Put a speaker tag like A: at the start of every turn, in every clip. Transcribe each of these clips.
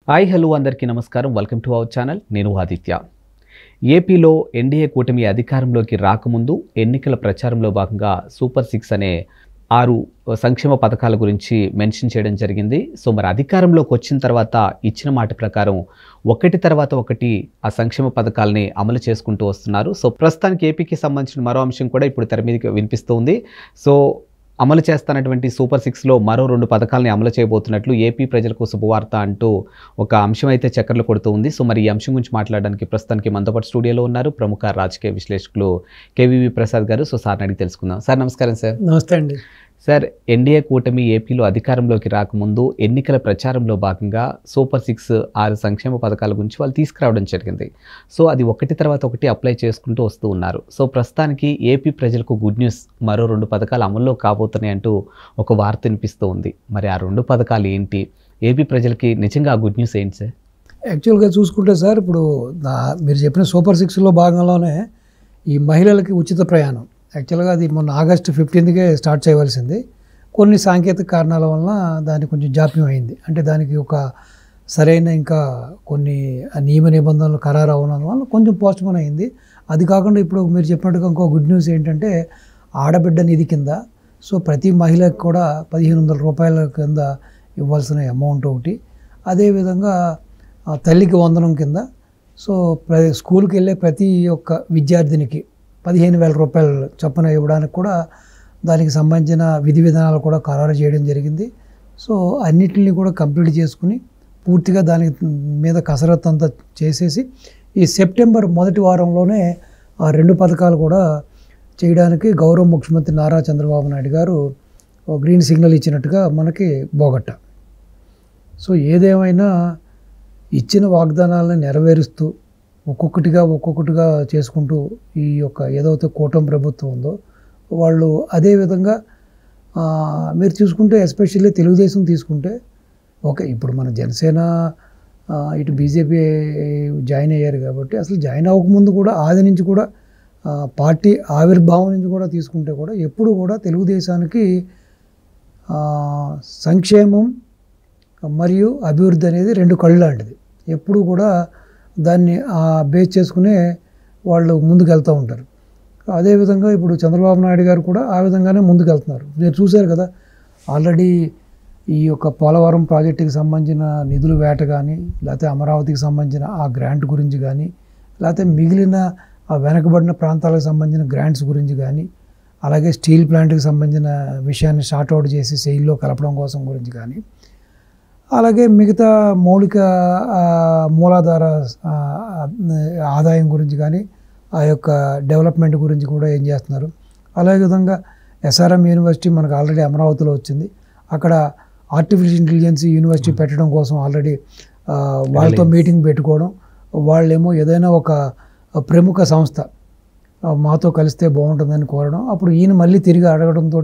A: Hi hello అందరికీ నమస్కారం. Welcome to our channel. నేను ఆదిత్య. ఏపీలో ఎన్డీఏ కూటమి అధికారంలోకి రాకముందు ఎన్నికల ప్రచారంలో భాగంగా సూపర్ 6 అనే 6 సంక్షేమ పథకాల గురించి మెన్షన్ చేయడం జరిగింది. సో మరి అధికారంలోకి వచ్చిన తర్వాత ఇచ్చిన మాట ప్రకారం ఒకటి తర్వాత ఒకటి ఆ సంక్షేమ పథకాలని అమలు చేసుకుంటూ వస్తున్నారు. సో ప్రస్తుతానికి ఏపీకి సంబంధించిన మరో అంశం కూడా ఇప్పుడు తెర మీదకి వినిపిస్తుంది. సో అమలు చేస్తున్నటువంటి సూపర్ 6లో మరో 2 పథకాలని అమలు చేయబోతున్నట్లు ఏపీ ప్రజలకు శుభవార్త అంటూ ఒక అంశం అయితే చక్కర్లు కొడుతూ ఉంది. సో మరి ఈ అంశం గురించి మాట్లాడడానికి ప్రస్తుతానికి మనతో పాటు స్టూడియోలో ఉన్నారు ప్రముఖ రాజకీయ విశ్లేషకులు కేవీవి ప్రసాద్ గారు. సో సార్ని అడిగి తెలుసుకుందాం. సార్ నమస్కారం. సార్
B: నమస్తే అండి.
A: సార్, ఎన్డీఏ కూటమి ఏపీలో అధికారంలోకి రాకముందు ఎన్నికల ప్రచారంలో భాగంగా సూపర్ 6 6 సంక్షేమ పథకాల గురించి వాళ్ళు తీసుకురావడం జరిగింది. సో అది ఒకటి తర్వాత ఒకటి అప్లై చేసుకుంటూ వస్తూ ఉన్నారు. సో ప్రస్తుతానికి ఏపీ ప్రజలకు గుడ్ న్యూస్, మరో 2 పథకాలు అమల్లో కాబోతున్నాయి అంటూ ఒక వార్త వినిపిస్తూ ఉంది. మరి ఆ 2 పథకాలు ఏంటి? ఏపీ ప్రజలకి నిజంగా ఆ గుడ్ న్యూస్ ఏంటి సార్?
B: యాక్చువల్గా చూసుకుంటే సార్, ఇప్పుడు మీరు చెప్పిన సూపర్ 6లో భాగంలోనే ఈ మహిళలకి ఉచిత ప్రయాణం యాక్చువల్గా అది మొన్న ఆగస్టు 15కే స్టార్ట్ చేయవలసింది. కొన్ని సాంకేతిక కారణాల వలన దానికి కొంచెం జాప్యం అయింది. అంటే దానికి ఒక సరైన ఇంకా కొన్ని నియమ నిబంధనలు ఖరారు అవ్వడం వల్ల కొంచెం పోస్ట్పోన్ అయింది. అది కాకుండా ఇప్పుడు మీరు చెప్పినట్టుగా ఇంకో గుడ్ న్యూస్ ఏంటంటే ఆడబిడ్డ నిధి కింద సో ప్రతి మహిళకు కూడా 1500 రూపాయల కింద ఇవ్వాల్సిన అమౌంట్ ఒకటి, అదేవిధంగా తల్లికి వందనం కింద సో స్కూల్కి వెళ్ళే ప్రతి ఒక్క విద్యార్థినికి 15,000 రూపాయలు చొప్పున ఇవ్వడానికి కూడా దానికి సంబంధించిన విధి విధానాలు కూడా ఖరారు చేయడం జరిగింది. సో అన్నిటిని కూడా కంప్లీట్ చేసుకుని పూర్తిగా దాని మీద కసరత్తు అంతా చేసేసి ఈ సెప్టెంబర్ మొదటి వారంలోనే ఆ 2 పథకాలు కూడా చేయడానికి గౌరవ ముఖ్యమంత్రి నారా చంద్రబాబు నాయుడు గారు గ్రీన్ సిగ్నల్ ఇచ్చినట్టుగా మనకి బోగట్ట. సో ఏదేమైనా ఇచ్చిన వాగ్దానాలను నెరవేరుస్తూ ఒక్కొక్కటిగా చేసుకుంటూ ఈ యొక్క ఏదైతే కూటమి ప్రభుత్వం ఉందో వాళ్ళు అదేవిధంగా మీరు చూసుకుంటే ఎస్పెషల్లీ తెలుగుదేశం తీసుకుంటే ఓకే, ఇప్పుడు మన జనసేన ఇటు బీజేపీ జాయిన్ అయ్యారు కాబట్టి అసలు జాయిన్ అవ్వకముందు కూడా ఆది నుంచి కూడా పార్టీ ఆవిర్భావం నుంచి కూడా తీసుకుంటే కూడా ఎప్పుడు కూడా తెలుగుదేశానికి సంక్షేమం మరియు అభివృద్ధి అనేది 2 కళ్ళు లాంటిది. ఎప్పుడు కూడా దాన్ని బేస్ చేసుకునే వాళ్ళు ముందుకు వెళ్తూ ఉంటారు. అదేవిధంగా ఇప్పుడు చంద్రబాబు నాయుడు గారు కూడా ఆ విధంగానే ముందుకు వెళ్తున్నారు. మీరు చూశారు కదా, ఆల్రెడీ ఈ యొక్క పోలవరం ప్రాజెక్టుకి సంబంధించిన నిధుల వేట కానీ, లేకపోతే అమరావతికి సంబంధించిన ఆ గ్రాంట్ గురించి కానీ, లేకపోతే మిగిలిన ఆ వెనకబడిన ప్రాంతాలకు సంబంధించిన గ్రాంట్స్ గురించి కానీ, అలాగే స్టీల్ ప్లాంట్కి సంబంధించిన విషయాన్ని షార్ట్అవుట్ చేసి సెయిల్లో కలపడం కోసం గురించి కానీ, అలాగే మిగతా మౌలిక మూలాధార ఆదాయం గురించి కానీ, ఆ యొక్క డెవలప్మెంట్ గురించి కూడా ఏం చేస్తున్నారు. అలాగే విధంగా ఎస్ఆర్ఎం యూనివర్సిటీ మనకు ఆల్రెడీ అమరావతిలో వచ్చింది. అక్కడ ఆర్టిఫిషియల్ ఇంటెలిజెన్స్ యూనివర్సిటీ పెట్టడం కోసం ఆల్రెడీ వాళ్ళతో మీటింగ్ పెట్టుకోవడం, వాళ్ళేమో ఏదైనా ఒక ప్రముఖ సంస్థ మాతో కలిస్తే బాగుంటుందని కోరడం, అప్పుడు ఈయన మళ్ళీ తిరిగి అడగడంతో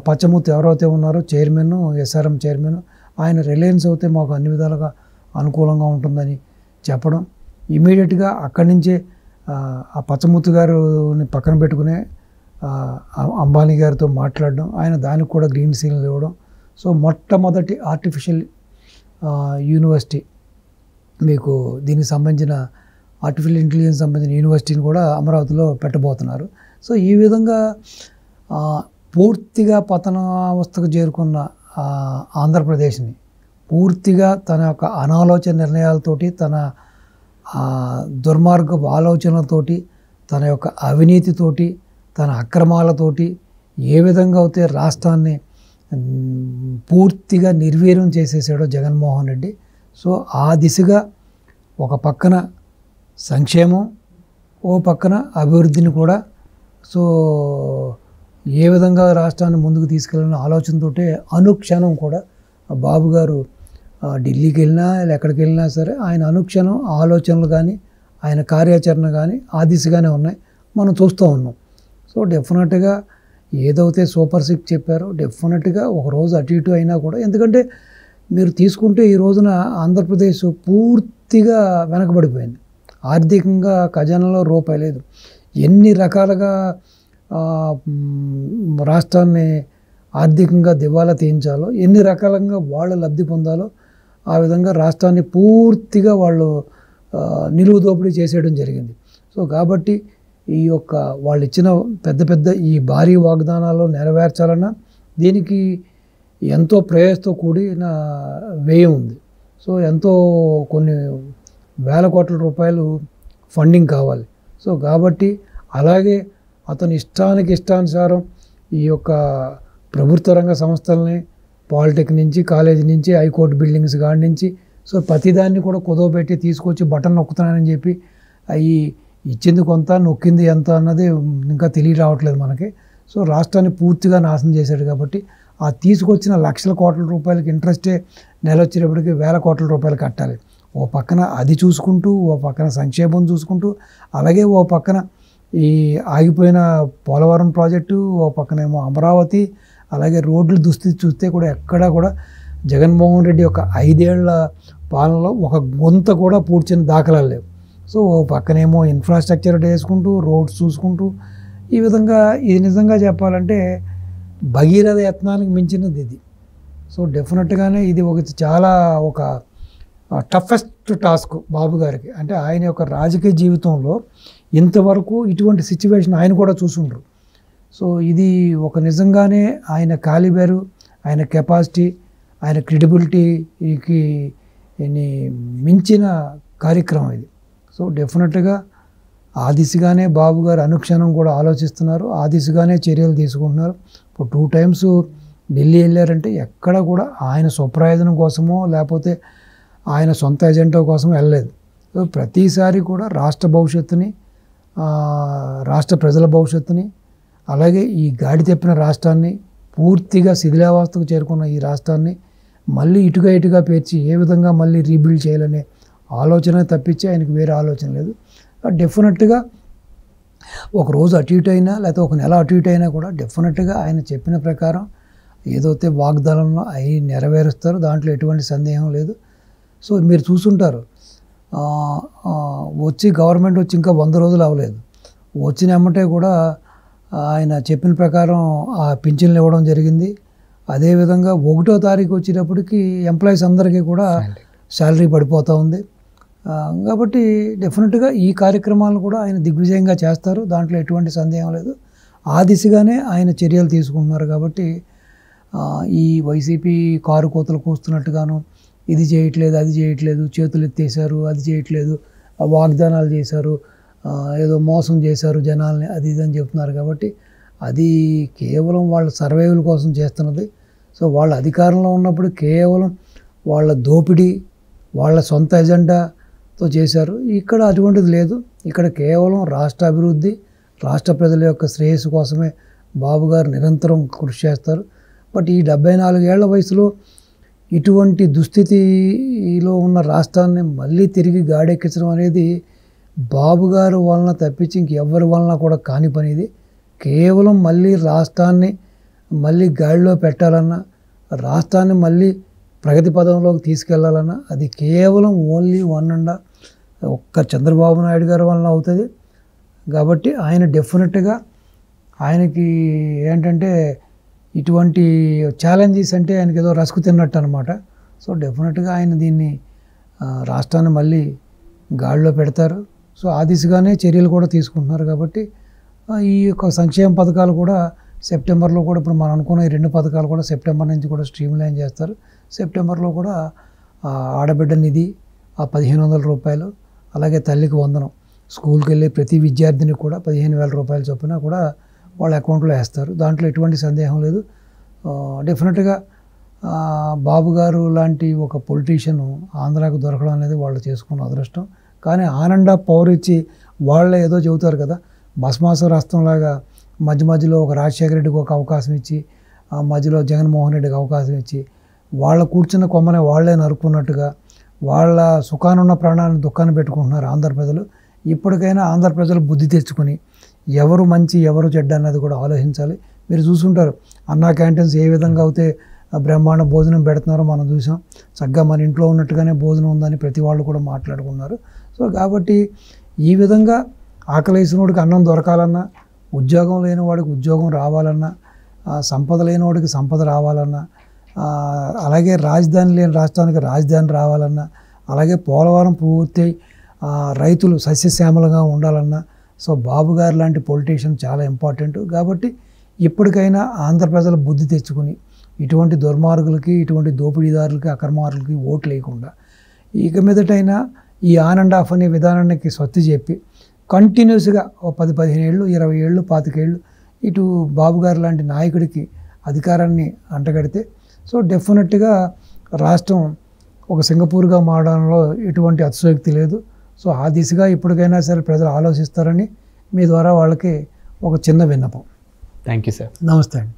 B: పచ్చమూర్తి ఎవరైతే ఉన్నారో చైర్మన్, ఎస్ఆర్ఎం చైర్మన్, ఆయన రిలయన్స్ అయితే మాకు అన్ని విధాలుగా అనుకూలంగా ఉంటుందని చెప్పడం, ఇమీడియట్గా అక్కడి నుంచే ఆ పచ్చమూర్తి గారిని పక్కన పెట్టుకునే అంబానీ గారితో మాట్లాడడం, ఆయన దానికి కూడా గ్రీన్ సిగ్నల్ ఇవ్వడం. సో మొట్టమొదటి ఆర్టిఫిషియల్ యూనివర్సిటీ మీకు దీనికి సంబంధించిన ఆర్టిఫిషియల్ ఇంటెలిజెన్స్ సంబంధించిన యూనివర్సిటీని కూడా అమరావతిలో పెట్టబోతున్నారు. సో ఈ విధంగా పూర్తిగా పతనావస్థకు చేరుకున్న ఆంధ్రప్రదేశ్ని పూర్తిగా తన యొక్క అనాలోచన నిర్ణయాలతోటి, తన దుర్మార్గపు ఆలోచనలతోటి, తన యొక్క అవినీతితోటి, తన అక్రమాలతోటి ఏ విధంగా అయితే రాష్ట్రాన్ని పూర్తిగా నిర్వీర్యం చేసేసాడో జగన్మోహన్ రెడ్డి. సో ఆ దిశగా ఒక పక్కన సంక్షేమం, ఓ పక్కన అభివృద్ధిని కూడా సో ఏ విధంగా రాష్ట్రాన్ని ముందుకు తీసుకెళ్ళిన ఆలోచనతోటే అనుక్షణం కూడా బాబు గారు ఢిల్లీకి వెళ్ళినా ఎక్కడికి వెళ్ళినా సరే ఆయన అనుక్షణం ఆలోచనలు కానీ ఆయన కార్యాచరణ కానీ ఆ దిశగానే ఉన్నాయి, మనం చూస్తూ ఉన్నాం. సో డెఫినెట్గా ఏదైతే సూపర్ 6 చెప్పారో డెఫినెట్గా ఒక రోజు అటు ఇటు అయినా కూడా, ఎందుకంటే మీరు తీసుకుంటే ఈ రోజున ఆంధ్రప్రదేశ్ పూర్తిగా వెనకబడిపోయింది. ఆర్థికంగా ఖజానాలో రూపాయి లేదు. ఎన్ని రకాలుగా రాష్ట్రాన్ని ఆర్థికంగా దివాలా తీయించాలో, ఎన్ని రకాలంగా వాళ్ళు లబ్ధి పొందాలో ఆ విధంగా రాష్ట్రాన్ని పూర్తిగా వాళ్ళు నిలువు దోపిడీ చేసేయడం జరిగింది. సో కాబట్టి ఈ యొక్క వాళ్ళు ఇచ్చిన పెద్ద పెద్ద ఈ భారీ వాగ్దానాలు నెరవేర్చాలన్నా దీనికి ఎంతో ప్రయాసతో కూడిన వ్యయం ఉంది. సో ఎంతో కొన్ని వేల కోట్ల రూపాయలు ఫండింగ్ కావాలి. సో కాబట్టి అలాగే అతని ఇష్టానుసారం ఈ యొక్క ప్రభుత్వ రంగ సంస్థలని పాలిటెక్నిక్ నుంచి కాలేజీ నుంచి హైకోర్టు బిల్డింగ్స్ కాడి నుంచి సో ప్రతిదాన్ని కూడా కుదవబెట్టి తీసుకొచ్చి బటన్ నొక్కుతున్నానని చెప్పి అవి ఇచ్చింది కొంత నొక్కింది ఎంత అన్నది ఇంకా తెలియ రావట్లేదు మనకి. సో రాష్ట్రాన్ని పూర్తిగా నాశనం చేశాడు. కాబట్టి ఆ తీసుకొచ్చిన లక్షల కోట్ల రూపాయలకి ఇంట్రెస్టే నెల వచ్చేటప్పటికి వేల కోట్ల రూపాయలు కట్టాలి. ఓ పక్కన అది చూసుకుంటూ, ఓ పక్కన సంక్షేమం చూసుకుంటూ, అలాగే ఓ పక్కన ఈ ఆగిపోయిన పోలవరం ప్రాజెక్టు, ఓ పక్కనేమో అమరావతి, అలాగే రోడ్ల దుస్థితి చూస్తే కూడా ఎక్కడా కూడా జగన్మోహన్ రెడ్డి యొక్క 5 ఏళ్ల పాలనలో ఒక గుంత కూడా పూడ్చిన దాఖలాలు లేవు. సో ఓ పక్కనేమో ఇన్ఫ్రాస్ట్రక్చర్ వేసుకుంటూ, రోడ్స్ చూసుకుంటూ, ఈ విధంగా ఇది నిజంగా చెప్పాలంటే భగీరథ యత్నానికి మించినది ఇది. సో డెఫినెట్గానే ఇది చాలా ఒక టఫెస్ట్ టాస్క్ బాబు గారికి. అంటే ఆయన యొక్క రాజకీయ జీవితంలో ఇంతవరకు ఇటువంటి సిచ్యువేషన్ ఆయన కూడా చూసుండ్రు. సో ఇది ఒక నిజంగానే ఆయన కాలిబరు, ఆయన కెపాసిటీ, ఆయన క్రెడిబిలిటీకి మించిన కార్యక్రమం ఇది. సో డెఫినెట్గా ఆ దిశగానే బాబు గారు అనుక్షణం కూడా ఆలోచిస్తున్నారు, ఆ దిశగానే చర్యలు తీసుకుంటున్నారు. ఇప్పుడు 2 times ఢిల్లీ వెళ్ళారంటే ఎక్కడ కూడా ఆయన స్వప్రయోజనం కోసమో లేకపోతే ఆయన సొంత ఎజెండా కోసం వెళ్ళలేదు. సో ప్రతిసారి కూడా రాష్ట్ర భవిష్యత్తుని, రాష్ట్ర ప్రజల భవిష్యత్తుని, అలాగే ఈ గాడి తెప్పిన రాష్ట్రాన్ని, పూర్తిగా శిథిలావస్థకు చేరుకున్న ఈ రాష్ట్రాన్ని మళ్ళీ ఇటుగా పేర్చి ఏ విధంగా మళ్ళీ రీబిల్డ్ చేయాలనే ఆలోచన తప్పించి ఆయనకు వేరే ఆలోచన లేదు. డెఫినెట్గా ఒక రోజు అటు ఇటు అయినా లేకపోతే ఒక నెల అటు ఇటు అయినా కూడా డెఫినెట్గా ఆయన చెప్పిన ప్రకారం ఏదైతే వాగ్దానంలో అవి నెరవేరుస్తారో దాంట్లో ఎటువంటి సందేహం లేదు. సో మీరు చూసుంటారు, గవర్నమెంట్ వచ్చి ఇంకా 100 రోజులు అవ్వలేదు, వచ్చిన ఎమ్మటే కూడా ఆయన చెప్పిన ప్రకారం ఆ పింఛన్లు ఇవ్వడం జరిగింది. అదేవిధంగా 1వ తారీఖు వచ్చేటప్పటికి ఎంప్లాయీస్ అందరికీ కూడా శాలరీ పడిపోతూ ఉంది. కాబట్టి డెఫినెట్గా ఈ కార్యక్రమాలను కూడా ఆయన దిగ్విజయంగా చేస్తారు, దాంట్లో ఎటువంటి సందేహం లేదు. ఆ దిశగానే ఆయన చర్యలు తీసుకుంటున్నారు. కాబట్టి ఈ వైసీపీ కారు కోతలు కూస్తున్నట్టుగాను ఇది చేయట్లేదు, అది చేయట్లేదు, చేతులు ఎత్తేసారు, అది చేయట్లేదు, వాగ్దానాలు చేశారు, ఏదో మోసం చేశారు జనాల్ని, అది ఇది అని చెప్తున్నారు. కాబట్టి అది కేవలం వాళ్ళ సర్వైవల్ కోసం చేస్తున్నది. సో వాళ్ళ అధికారంలో ఉన్నప్పుడు కేవలం వాళ్ళ దోపిడీ, వాళ్ళ సొంత ఎజెండాతో చేశారు. ఇక్కడ అటువంటిది లేదు. ఇక్కడ కేవలం రాష్ట్ర అభివృద్ధి, రాష్ట్ర ప్రజల యొక్క శ్రేయస్సు కోసమే బాబు గారు నిరంతరం కృషి చేస్తారు. బట్ ఈ 74 ఏళ్ల వయసులో ఇటువంటి దుస్థితిలో ఉన్న రాష్ట్రాన్ని మళ్ళీ తిరిగి గాడెక్కించడం అనేది బాబు గారు వలన తప్పించి ఇంకెవ్వరి వలన కూడా కాని పని. ఇది కేవలం మళ్ళీ రాష్ట్రాన్ని మళ్ళీ గాడిలో పెట్టాలన్నా, రాష్ట్రాన్ని మళ్ళీ ప్రగతి పదంలోకి తీసుకెళ్లాలన్నా అది కేవలం ఓన్లీ ఒక్క చంద్రబాబు నాయుడు గారి వలన అవుతుంది. కాబట్టి ఆయన డెఫినెట్గా ఆయనకి ఏంటంటే ఇటువంటి ఛాలెంజెస్ అంటే ఆయనకి ఏదో రసుకు తిన్నట్టు అనమాట. సో డెఫినెట్గా ఆయన దీన్ని రాష్ట్రాన్ని మళ్ళీ గాడిలో పెడతారు. సో ఆ దిశగానే చర్యలు కూడా తీసుకుంటున్నారు. కాబట్టి ఈ యొక్క సంక్షేమ పథకాలు కూడా సెప్టెంబర్లో కూడా ఇప్పుడు మనం అనుకున్న ఈ 2 పథకాలు కూడా సెప్టెంబర్ నుంచి కూడా స్ట్రీమ్ లైన్ చేస్తారు. సెప్టెంబర్లో కూడా ఆడబిడ్డ నిధి, ఆ 1500 రూపాయలు, అలాగే తల్లికి వందనం, స్కూల్కి వెళ్ళే ప్రతి విద్యార్థిని కూడా 15,000 రూపాయలు చొప్పున కూడా వాళ్ళ అకౌంట్లో వేస్తారు. దాంట్లో ఎటువంటి సందేహం లేదు. డెఫినెట్గా బాబు గారు లాంటి ఒక పొలిటీషియన్ ఆంధ్రాకు దొరకడం అనేది వాళ్ళు చేసుకున్న అదృష్టం. కానీ ఆనంద పవర్ ఇచ్చి వాళ్ళే ఏదో చెబుతారు కదా, భస్మాసుర హస్తంలాగా మధ్యలో ఒక రాజశేఖర రెడ్డికి ఒక అవకాశం ఇచ్చి, మధ్యలో జగన్మోహన్ రెడ్డికి అవకాశం ఇచ్చి, వాళ్ళ కూర్చున్న కొమ్మనే వాళ్ళే నరుక్కున్నట్టుగా వాళ్ళ సుఖానున్న ప్రాణాలను దుఃఖాన్ని పెట్టుకుంటున్నారు ఆంధ్ర ప్రజలు. ఇప్పటికైనా ఆంధ్ర ప్రజలు బుద్ధి తెచ్చుకొని ఎవరు మంచి ఎవరు చెడ్డ అన్నది కూడా ఆలోచించాలి. మీరు చూసుంటారు అన్నా క్యాంటీన్స్ ఏ విధంగా అయితే బ్రహ్మాండ భోజనం పెడుతున్నారో మనం చూసాం. చక్కగా మన ఇంట్లో ఉన్నట్టుగానే భోజనం ఉందని ప్రతి వాళ్ళు కూడా మాట్లాడుకున్నారు. సో కాబట్టి ఈ విధంగా ఆకలేసినోడికి అన్నం దొరకాలన్నా, ఉద్యోగం లేని వాడికి ఉద్యోగం రావాలన్నా, సంపద లేని వాడికి సంపద రావాలన్నా, అలాగే రాజధాని లేని రాష్ట్రానికి రాజధాని రావాలన్నా, అలాగే పోలవరం పూర్తయి రైతులు సస్యశ్యామలంగా ఉండాలన్నా, సో బాబు గారు లాంటి పొలిటీషియన్ చాలా ఇంపార్టెంట్. కాబట్టి ఇప్పటికైనా ఆంధ్ర ప్రజలు బుద్ధి తెచ్చుకుని ఇటువంటి దుర్మార్గులకి, ఇటువంటి దోపిడీదారులకి, అక్రమార్గులకి ఓట్లు వేయకుండా ఇక మీదటైనా ఈ ఆన్ అండ్ ఆఫ్ అనే విధానానికి స్వస్తి చెప్పి కంటిన్యూస్గా 10-15 ఏళ్ళు, 20 ఏళ్ళు, 25 ఏళ్ళు ఇటు బాబు గారు లాంటి నాయకుడికి అధికారాన్ని అంటగడితే సో డెఫినెట్గా రాష్ట్రం ఒక సింగపూర్గా మారడంలో ఎటువంటి అతిశయోక్తి లేదు. సో ఆ దిశగా ఇప్పటికైనా సరే ప్రజలు ఆలోచిస్తారని మీ ద్వారా వాళ్ళకి ఒక చిన్న విన్నపం.
A: Thank you sir.
B: నమస్తే అండి.